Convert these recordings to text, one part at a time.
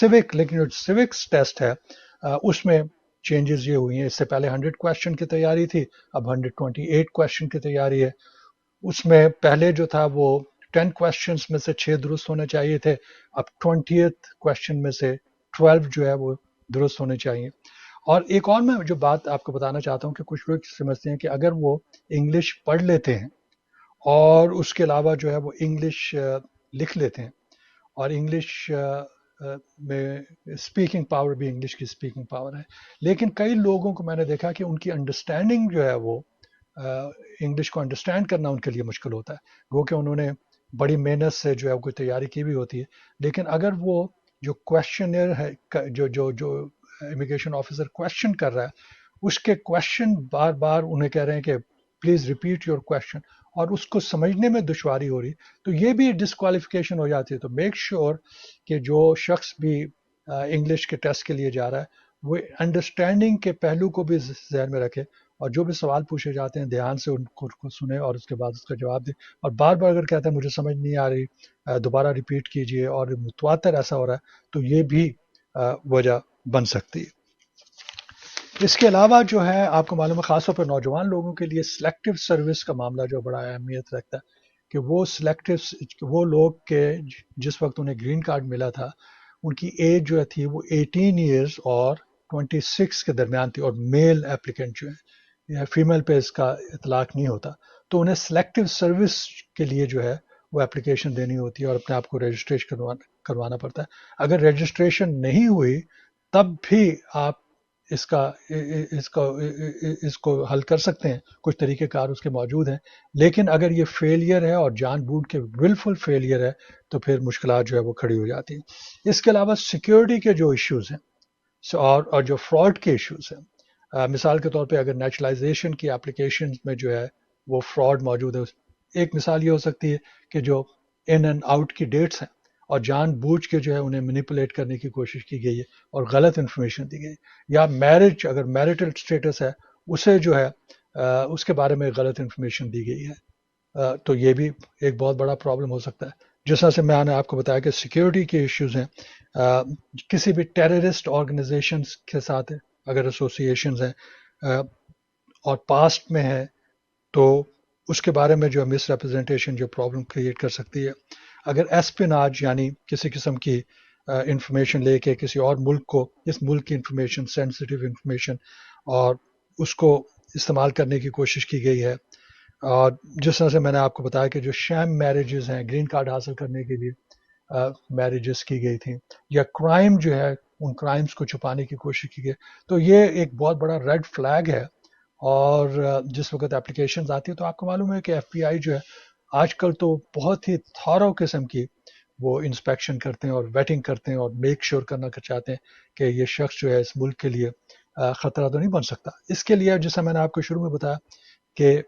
Civic, लेकिन जो civics test है उसमें चेंजेस ये हुई हैं। इससे पहले 100 क्वेश्चन की तैयारी थी, अब 128 क्वेश्चन की तैयारी है। उसमें पहले जो था वो 10 क्वेश्चंस में से 6 दुरुस्त होने चाहिए थे, अब 20th क्वेश्चन में से 12 जो है वो दुरुस्त होने चाहिए। और एक और मैं जो बात आपको बताना चाहता हूँ कि कुछ लोग समझते हैं कि अगर वो इंग्लिश पढ़ लेते हैं और उसके अलावा जो है वो इंग्लिश लिख लेते हैं, और इंग्लिश में स्पीकिंग पावर भी इंग्लिश की स्पीकिंग पावर है, लेकिन कई लोगों को मैंने देखा कि उनकी अंडरस्टैंडिंग जो है वो इंग्लिश को अंडरस्टैंड करना उनके लिए मुश्किल होता है। वो कि उन्होंने बड़ी मेहनत से जो है कोई तैयारी की भी होती है, लेकिन अगर वो जो क्वेश्चनर है, जो जो जो इमिग्रेशन ऑफिसर क्वेश्चन कर रहा है, उसके क्वेश्चन बार बार उन्हें कह रहे हैं कि प्लीज़ रिपीट योर क्वेश्चन, और उसको समझने में दुश्वारी हो रही, तो ये भी डिस्क्वालिफिकेशन हो जाती है। तो मेक श्योर कि जो शख्स भी इंग्लिश के टेस्ट के लिए जा रहा है वो अंडरस्टैंडिंग के पहलू को भी जहन में रखे, और जो भी सवाल पूछे जाते हैं ध्यान से उनको सुने और उसके बाद उसका जवाब दे। और बार बार अगर कहता है मुझे समझ नहीं आ रही, दोबारा रिपीट कीजिए, और मुतवातर ऐसा हो रहा है, तो ये भी वजह बन सकती है। इसके अलावा जो है आपको मालूम है, खासतौर पर नौजवान लोगों के लिए सिलेक्टिव सर्विस का मामला जो बड़ा अहमियत रखता है, कि वो सिलेक्टिव, वो लोग के जिस वक्त उन्हें ग्रीन कार्ड मिला था उनकी एज जो थी वो 18 ईयर्स और 26 के दरमियान थी, और मेल एप्लीकेंट जो है या फीमेल पे इसका इतलाक नहीं होता, तो उन्हें सिलेक्टिव सर्विस के लिए जो है वो एप्लीकेशन देनी होती है और अपने आप को रजिस्ट्रेशन करवाना पड़ता है। अगर रजिस्ट्रेशन नहीं हुई तब भी आप इसका इसको इसको हल कर सकते हैं, कुछ तरीक़ेकार उसके मौजूद हैं। लेकिन अगर ये फेलियर है और जानबूझ के विलफुल फेलियर है तो फिर मुश्किलात जो है वो खड़ी हो जाती हैं। इसके अलावा सिक्योरिटी के जो इश्यूज़ हैं और जो फ्रॉड के इश्यूज़ हैं, मिसाल के तौर पे अगर नेचुरलाइजेशन की एप्लीकेशन में जो है वो फ्रॉड मौजूद है। एक मिसाल ये हो सकती है कि जो इन एंड आउट की डेट्स हैं और जानबूझ के जो है उन्हें मैनिपुलेट करने की कोशिश की गई है और गलत इन्फॉर्मेशन दी गई, या मैरिज, अगर मैरिटल स्टेटस है उसे जो है उसके बारे में गलत इन्फॉर्मेशन दी गई है, तो ये भी एक बहुत बड़ा प्रॉब्लम हो सकता है। जिस तरह से मैंने आपको बताया कि सिक्योरिटी के इश्यूज हैं, किसी भी टेररिस्ट ऑर्गेनाइजेशंस के साथ अगर एसोसिएशंस हैं और पास्ट में है तो उसके बारे में जो मिस रिप्रेजेंटेशन जो प्रॉब्लम क्रिएट कर सकती है। अगर एस्पिनाज यानी किसी किस्म की इंफॉर्मेशन लेके किसी और मुल्क को, इस मुल्क की इंफॉर्मेशन, सेंसिटिव इंफॉर्मेशन, और उसको इस्तेमाल करने की कोशिश की गई है, और जिस तरह से मैंने आपको बताया कि जो शैम मैरिजेस हैं ग्रीन कार्ड हासिल करने के लिए मैरिजेस की गई थी, या क्राइम जो है उन क्राइम्स को छुपाने की कोशिश की गई, तो ये एक बहुत बड़ा रेड फ्लैग है। और जिस वक्त एप्लीकेशंस आती है तो आपको मालूम है कि एफबीआई जो है आजकल तो बहुत ही थॉरो किस्म की वो इंस्पेक्शन करते हैं और वेटिंग करते हैं और मेक श्योर करना चाहते हैं कि ये शख्स जो है इस मुल्क के लिए ख़तरा तो नहीं बन सकता। इसके लिए जैसा मैंने आपको शुरू में बताया कि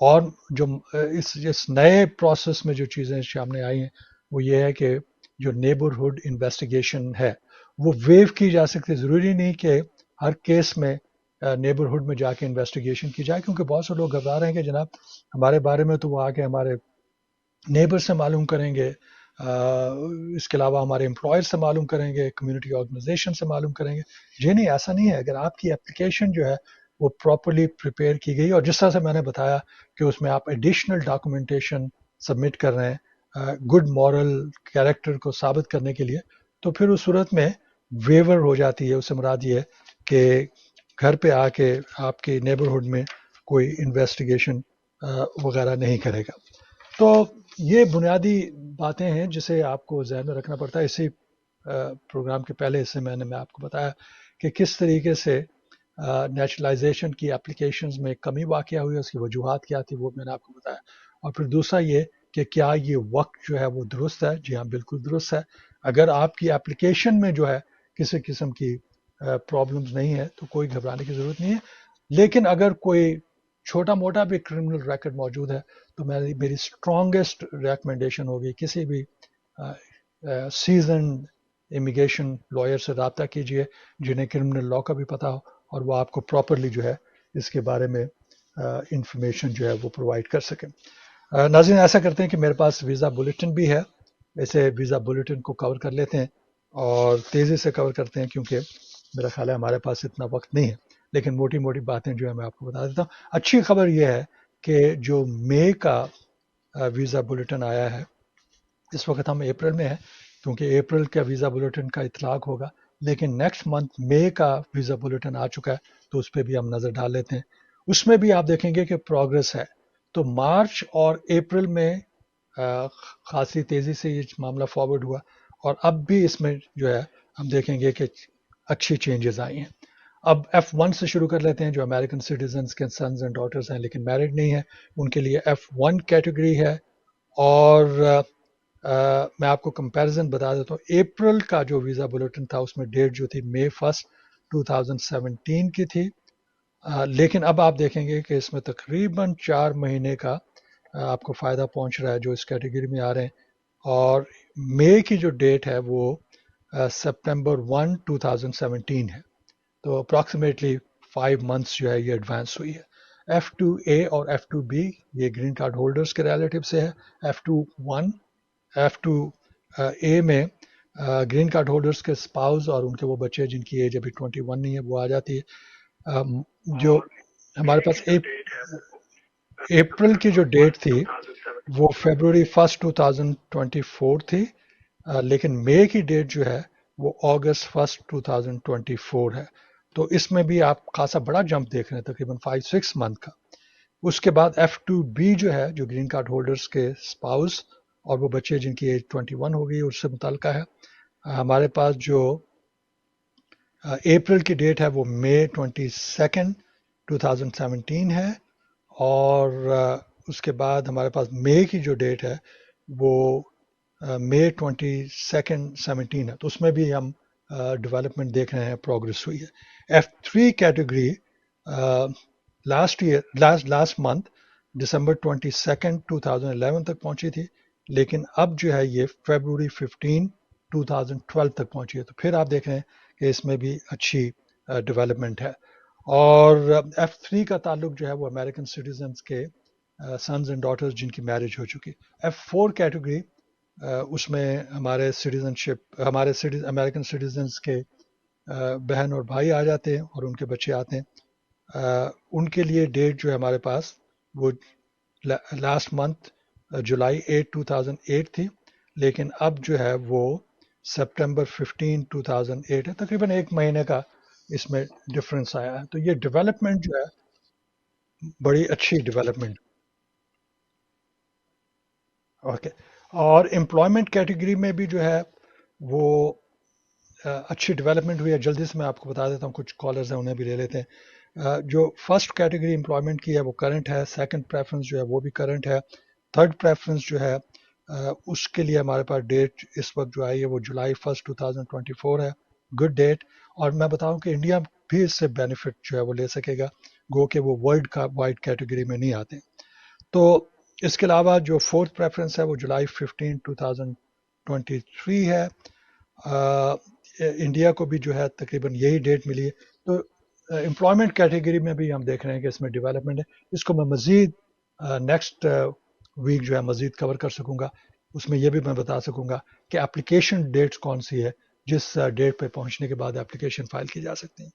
और जो इस नए प्रोसेस में जो चीज़ें सामने आई हैं वो ये है कि जो नेबरहुड इन्वेस्टिगेशन है वो वेव की जा सकती है। ज़रूरी नहीं कि हर केस में नेबरहुड में जाके इन्वेस्टिगेशन की जाए, क्योंकि बहुत से लोग घबरा रहे हैं कि जनाब हमारे बारे में तो वो आके हमारे नेबर से मालूम करेंगे, इसके अलावा हमारे एम्प्लॉयर से मालूम करेंगे, कम्युनिटी ऑर्गेनाइजेशन से मालूम करेंगे। जी नहीं, ऐसा नहीं है। अगर आपकी एप्लीकेशन जो है वो प्रॉपरली प्रिपेयर की गई और जिस तरह से मैंने बताया कि उसमें आप एडिशनल डॉक्यूमेंटेशन सबमिट कर रहे हैं गुड मॉरल कैरेक्टर को साबित करने के लिए, तो फिर उस सूरत में वेवर हो जाती है। उससे मुराद ये है कि घर पे आके आपके नेबरहुड में कोई इन्वेस्टिगेशन वगैरह नहीं करेगा। तो ये बुनियादी बातें हैं जिसे आपको जहन में रखना पड़ता है। इसी प्रोग्राम के पहले हिस्से मैं आपको बताया कि किस तरीके से नेचुरलाइजेशन की एप्लीकेशंस में कमी वाक़या हुई, उसकी वजूहात क्या थी वो मैंने आपको बताया। और फिर दूसरा ये कि क्या ये वक्त जो है वो दुरुस्त है। जी हाँ, बिल्कुल दुरुस्त है। अगर आपकी एप्लीकेशन में जो है किसी किस्म की प्रॉब्लम्स नहीं है तो कोई घबराने की ज़रूरत नहीं है। लेकिन अगर कोई छोटा मोटा भी क्रिमिनल रिकॉर्ड मौजूद है तो मेरी स्ट्रॉन्गेस्ट रिकमेंडेशन होगी किसी भी सीजन इमिग्रेशन लॉयर से रब्ता कीजिए जिन्हें क्रिमिनल लॉ का भी पता हो और वो आपको प्रॉपरली जो है इसके बारे में इंफॉर्मेशन जो है वो प्रोवाइड कर सकें। नाज़रीन, ऐसा करते हैं कि मेरे पास वीज़ा बुलेटिन भी है, ऐसे वीज़ा बुलेटिन को कवर कर लेते हैं اور تیزی سے کور کرتے ہیں کیونکہ میرا خیال ہے ہمارے پاس اتنا وقت نہیں ہے، لیکن موٹی موٹی باتیں جو ہے میں آپ کو بتا دیتا ہوں۔ اچھی خبر یہ ہے کہ جو مئی کا ویزا بلیٹن آیا ہے، اس وقت ہم اپریل میں ہیں، کیونکہ اپریل کا ویزا بلیٹن کا اطلاق ہوگا، لیکن نیکسٹ منتھ مئی کا ویزا بلیٹن آ چکا ہے، تو اس پہ بھی ہم نظر ڈال لیتے ہیں۔ اس میں بھی آپ دیکھیں گے کہ پروگرس ہے۔ تو مارچ اور اپریل میں خاصی تیزی سے یہ معاملہ فارورڈ ہوا، اور اب بھی اس میں جو ہے ہم دیکھیں گے کہ اچھی چینجز آئی ہیں۔ اب F1 سے شروع کر لیتے ہیں، جو امریکن سٹیزنز کے سنز اینڈ ڈاٹرز ہیں لیکن میرڈ نہیں ہیں، ان کے لیے F1 کیٹیگری ہے۔ اور میں آپ کو کمپیریزن بتا دیتا ہوں، اپریل کا جو ویزا بلیٹن تھا اس میں ڈیٹ جو تھی مئی 1 2017 کی تھی، لیکن اب آپ دیکھیں گے کہ اس میں تقریباً 4 مہینے کا آپ کو فائدہ پہنچ رہا ہے جو اس کیٹیگری میں آ رہے ہیں، اور مئی کی جو ڈیٹ ہے وہ سپٹمبر 1 2017 ہے، تو اپراکسیمیٹلی 5 منتھس جو ہے یہ ایڈوانس ہوئی ہے۔ F2A اور F2B یہ گرین کارڈ ہولڈرز کے ریلیٹو سے ہے۔ F2A میں گرین کارڈ ہولڈرز کے سپاؤز اور ان کے وہ بچے جن کی ایج ابھی 21 نہیں ہے وہ آ جاتی ہے۔ جو ہمارے پاس اپریل کی جو ڈیٹ تھی وہ فیبروری 1 2024 تھی، لیکن مئی کی ڈیٹ جو ہے وہ اگست 1 2024 ہے، تو اس میں بھی آپ خاصا بڑا جمپ دیکھ رہے ہیں، تقریباً 5-6 منتھ کا۔ اس کے بعد F2B جو ہے جو گرین کارڈ ہولڈرز کے سپاؤس اور وہ بچے جن کی ایج 21 ہو گئی اس سے متعلقہ ہے، ہمارے پاس جو اپریل کی ڈیٹ ہے وہ مئی 22 2017 ہے، اور اس کے بعد ہمارے پاس مئی کی جو ڈیٹ ہے وہ مئی 22 17 ہے، تو اس میں بھی ہم ڈیولپمنٹ دیکھ رہے ہیں، پروگرس ہوئی ہے۔ F3 کیٹیگری لاسٹ منتھ دسمبر 22 2011 تک پہنچی تھی، لیکن اب جو ہے یہ فیبروری 15 2012 تک پہنچی ہے، تو پھر آپ دیکھ رہے ہیں کہ اس میں بھی اچھی ڈیولپمنٹ ہے۔ اور F3 کا تعلق جو ہے وہ امریکن سٹیزنز کے سنز اینڈ ڈاٹرز جن کی میرج ہو چکی۔ F4 کیٹیگری اس میں ہمارے امریکن سٹیزنز کے بہن اور بھائی آ جاتے ہیں اور ان کے بچے آتے ہیں، ان کے لیے ڈیٹ جو ہے ہمارے پاس وہ لاسٹ منتھ جولائی 8 2008 تھی، لیکن اب جو ہے وہ سپٹمبر 15 2008 ہے، تقریباً 1 مہینے کا اس میں ڈفرنس آیا ہے، تو یہ ڈیولپمنٹ جو ہے بڑی اچھی ڈیولپمنٹ۔ اوکے، اور امپلائمنٹ کیٹیگری میں بھی جو ہے وہ اچھی ڈیولپمنٹ ہوئی ہے۔ جلدی سے میں آپ کو بتا دیتا ہوں، کچھ کالرز ہیں انہیں بھی لے لیتے ہیں۔ جو فرسٹ کیٹیگری امپلائمنٹ کی ہے وہ کرنٹ ہے، سیکنڈ پریفرنس جو ہے وہ بھی کرنٹ ہے، تھرڈ پریفرنس جو ہے اس کے لیے ہمارے پاس ڈیٹ اس وقت جو آئی ہے وہ جولائی 1 2024 ہے، گڈ ڈیٹ۔ اور میں بتاؤں کہ انڈیا بھی اس سے بینیفٹ جو ہے وہ لے سکے گا، گو کہ وہ ورلڈ کا وائڈ کیٹیگری میں نہیں آتے۔ تو اس کے علاوہ جو فورتھ پریفرنس ہے وہ جولائی 15 2023 ہے، انڈیا کو بھی جو ہے تقریباً یہی ڈیٹ ملی ہے۔ تو امپلائمنٹ کیٹیگری میں بھی ہم دیکھ رہے ہیں کہ اس میں ڈیولپمنٹ ہے، اس کو میں مزید نیکسٹ ویک جو ہے مزید کور کر سکوں گا، اس میں یہ بھی میں بتا سکوں گا کہ اپلیکیشن ڈیٹس کون سی ہے جس ڈیٹ پہ پہنچنے کے بعد اپلیکیشن فائل کی جا سکتی ہیں۔